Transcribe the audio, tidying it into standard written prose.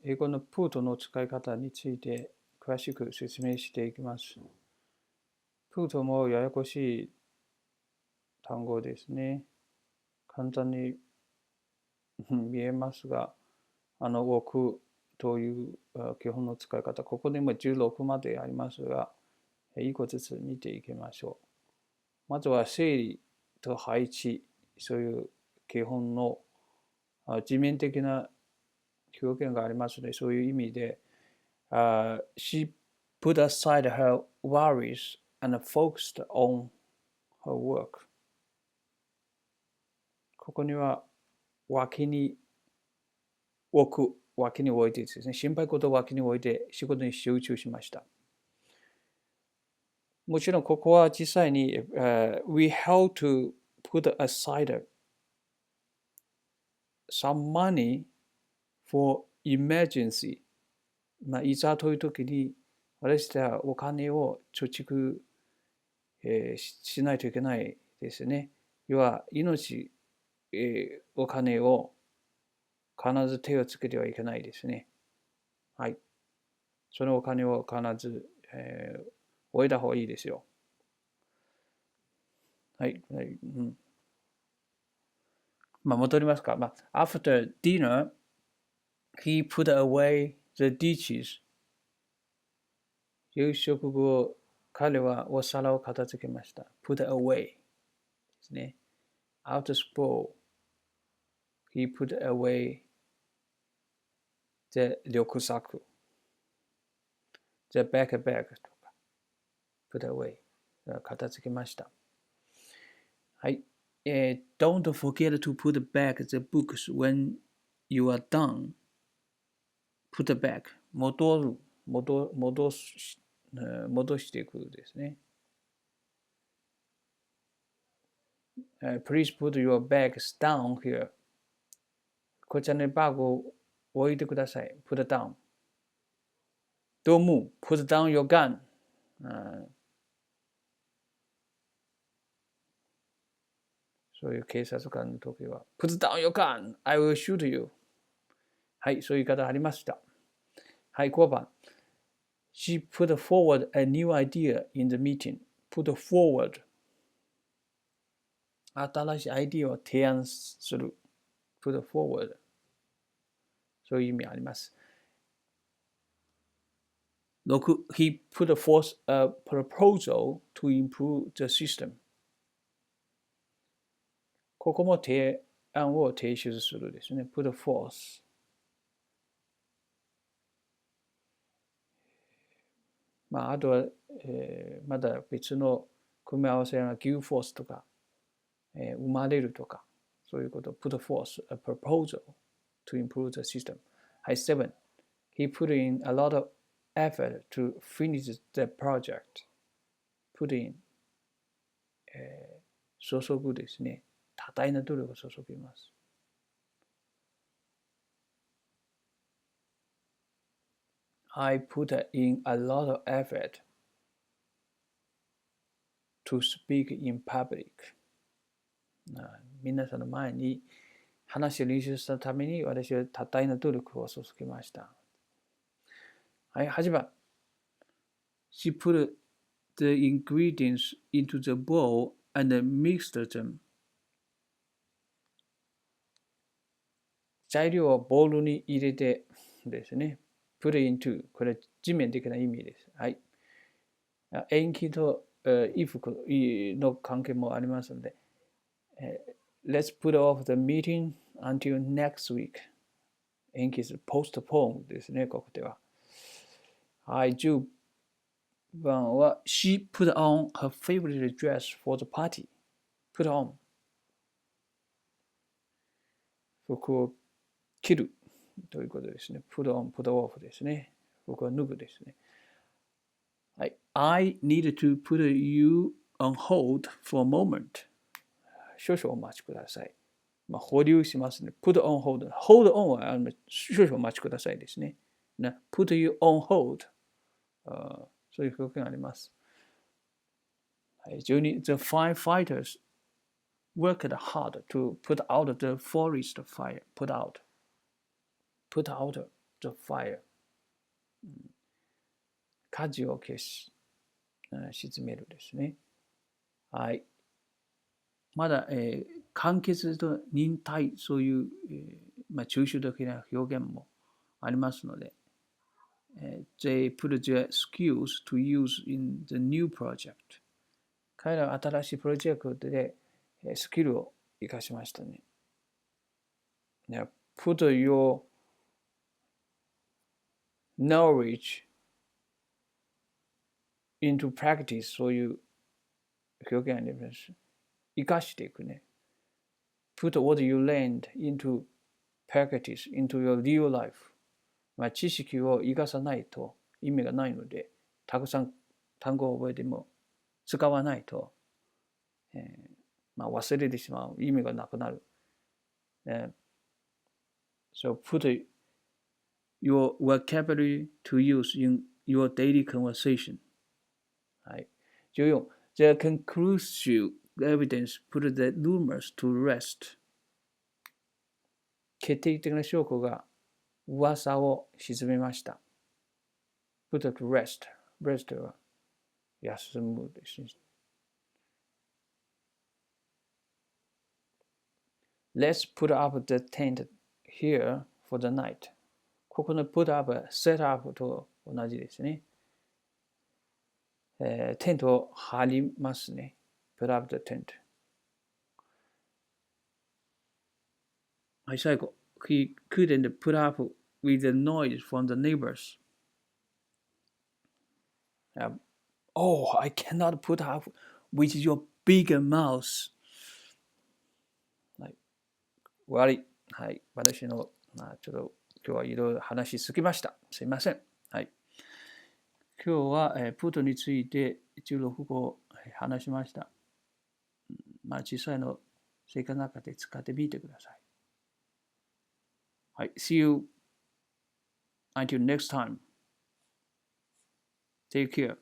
英語の put の使い方について詳しく説明していきます。put もややこしい単語ですね。簡単に見えますが、置くという基本の使い方、ここでも16までありますが、一個ずつ見ていきましょう。まずは整理と配置、そういう基本の地面的な表現がありますので、そういう意味で、She put aside her worries and focused on her work. ここには脇に置く、脇に置いてですね、心配事を脇に置いて仕事に集中しました。もちろんここは実際に、we have to put aside some money for emergency. いざという時に私たちはお金を貯蓄、しないといけないですね。要は命、お金を必ず手をつけてはいけないですね。はい。そのお金を必ず、置いた方がいいですよ。はい。戻りますか。After dinner, he put away the dishes. 夕食後、彼はお皿を片付けました。put away ですね。After school, he put away the リュックサック。the backpack とか、put away 片付けました。はい。Don't forget to put back the books when you are done. Put back 戻していくですね。Please put your bags down here. こちらにバッグを置いてください。Put down. Don't move. Put down your gun. そういう警察官の時は Put down your gun. I will shoot you. はい、そういう言い方ありました。はい、5番。She put forward a new idea in the meeting. Put forward. 新しいアイディアを提案する。Put forward. そういう意味あります。6. He put forth a proposal to improve the system. ここも提案を提出するですね。Put forth. あとは、まだ別の組み合わせが give forth とか、生まれるとか、そういうこと。Put forth a proposal to improve the system. はい、7. He put in a lot of effort to finish the project. Put in、注ぐですね。多大な努力を注ぎます。I put in a lot of effort to speak in public. 皆さんの前に話を練習したために私は多大な努力を注ぎました。はい、8番。She put the ingredients into the bowl and mixed them. 材料をボウルに入れてですね。put into これ地面的な意味です。はい。延期と衣服の関係もありますので、Let's put off the meeting until next week. 延期する postpone ですね、ここでは。はい、10番は She put on her favorite dress for the party. Put on 服を着るということですね。put on, put off ですね。服を脱ぐですね。はい。I need to put you on hold for a moment. 少々お待ちください。保留しますね。put on hold. hold on は少々お待ちくださいですね。put you on hold. そういう表現があります。12. The firefighters worked hard to put out the forest fire. Put out. Put out. the fire、火事を消し、沈めるですね。はい。まだ、完結と忍耐、そういう、抽象的な表現もありますので、they put their skills to use in the new project。彼らは新しいプロジェクトでスキルを生かしましたね。Put your knowledge into practice そういう表現あります。生かしていくね。Put what you learned into practice, into your real life。知識を生かさないと意味がないので、たくさん単語を覚えても使わないと、忘れてしまう。意味がなくなる。So put your vocabulary to use in your daily conversation。はい。14. The conclusive evidence put the rumors to rest。決定的な証拠が噂を沈めました。put to rest。rest は休むですね。Let's put up the tent here for the night。ここの put up、set up と同じですね。テントを張りますね。put up the tent。はい、最後。He couldn't put up with the noise from the neighbors. Oh, I cannot put up with your big mouth. はい、終わり。はい、私の、ちょっと今日はいろいろ話しすぎました。すいません。はい、今日は、put について16個話しました。小さいの生活の中で使ってみてください。はい、See you until next time. Take care.